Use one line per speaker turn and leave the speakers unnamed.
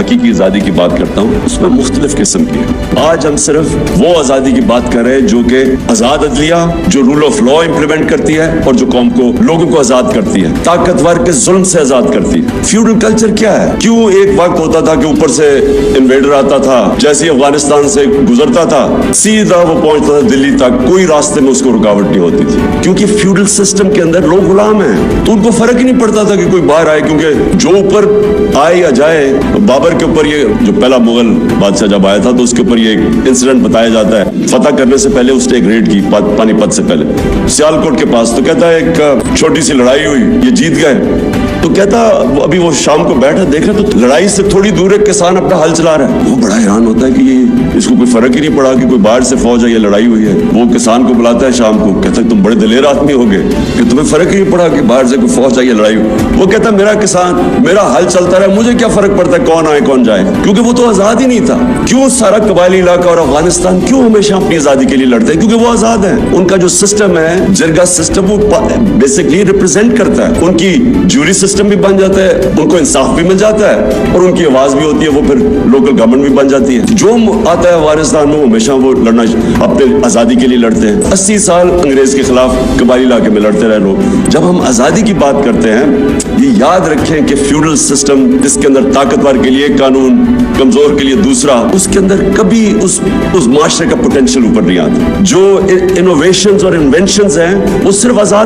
حقیقی آزادی کی بات کرتا ہوں اس میں مختلف قسم کی ہے. آج ہم صرف وہ آزادی کی بات کر رہے ہیں جو کہ آزاد عدلیہ، جو رول آف لا امپلیمنٹ کرتی ہے اور جو قوم کو، لوگوں کو آزاد کرتی ہے، طاقتور کے ظلم سے آزاد کرتی ہے. فیوڈل کلچر کیا ہے؟ کیوں ایک وقت ہوتا تھا کہ اوپر سے انویڈر آتا تھا، جیسے افغانستان سے گزرتا تھا سیدھا وہ پہنچتا تھا دلی تک، کوئی راستے میں اس کو رکاوٹ نہیں ہوتی تھی، کیونکہ فیوڈل سسٹم کے اندر لوگ غلام ہیں. تو ان کو فرق ہی نہیں پڑتا تھا کہ کوئی باہر آئے، کیونکہ جو اوپر آئے یا جائے. بابر کے اوپر یہ جو پہلا مغل بادشاہ جب آیا تھا تو اس کے اوپر یہ ایک انسیڈنٹ بتایا جاتا ہے. فتح کرنے سے پہلے اس نے ایک ریڈ کی پانی پت سے پہلے سیالکوٹ کے پاس، تو کہتا ہے ایک چھوٹی سی لڑائی ہوئی، یہ جیت گئے. تو کہتا ابھی وہ شام کو بیٹھا دیکھ رہا تو لڑائی سے تھوڑی دور ایک کسان اپنا ہل چلا رہا ہے. وہ بڑا حیران ہوتا ہے کہ یہ اس کو کوئی فرق ہی نہیں پڑا کہ کوئی باہر سے فوج ہے یا لڑائی ہوئی ہے. وہ کسان کو بلاتا ہے شام کو، کہتا ہے تم بڑے دلیر آدمی ہو گئے کہ تمہیں فرق ہی نہیں پڑا کہ باہر سے کوئی فوج ہے یا لڑائی ہوئی. وہ کہتا ہے میرا کسان، میرا ہل چلتا رہا، مجھے کیا فرق پڑتا ہے کون آئے کون جائے، کیونکہ وہ تو آزاد ہی نہیں تھا. کیوں سارا قبائلی علاقہ اور افغانستان کیوں ہمیشہ اپنی آزادی کے لیے لڑتے ہیں؟ کیونکہ وہ آزاد ہیں. ان کا جو سسٹم ہے جرگا سسٹم، وہ بیسکلی ریپرزینٹ کرتا ہے. ان کی جوری سسٹم بھی بن جاتا ہے، ان کو انصاف بھی مل جاتا ہے اور ان کی آواز بھی ہوتی ہے، وہ پھر لوکل گورنمنٹ بھی بن جاتی ہے. جو آتا ہے افغانستان میں ہمیشہ وہ لڑنا اپنے آزادی کے لیے لڑتے ہیں. 80 سال انگریز کے خلاف قبائلی علاقے میں لڑتے رہے لوگ. جب ہم آزادی کی بات کرتے ہیں یہ یاد رکھیں کہ فیوڈل سسٹم جس کے اندر طاقتور کے لیے قانون، کمزور کے لیے دوسرا، اس کے اندر کبھی اس معاشرے کا پوٹینشیل اوپر نہیں آتا. جو انوویشنز اور انوینشنز ہیں وہ صرف آزاد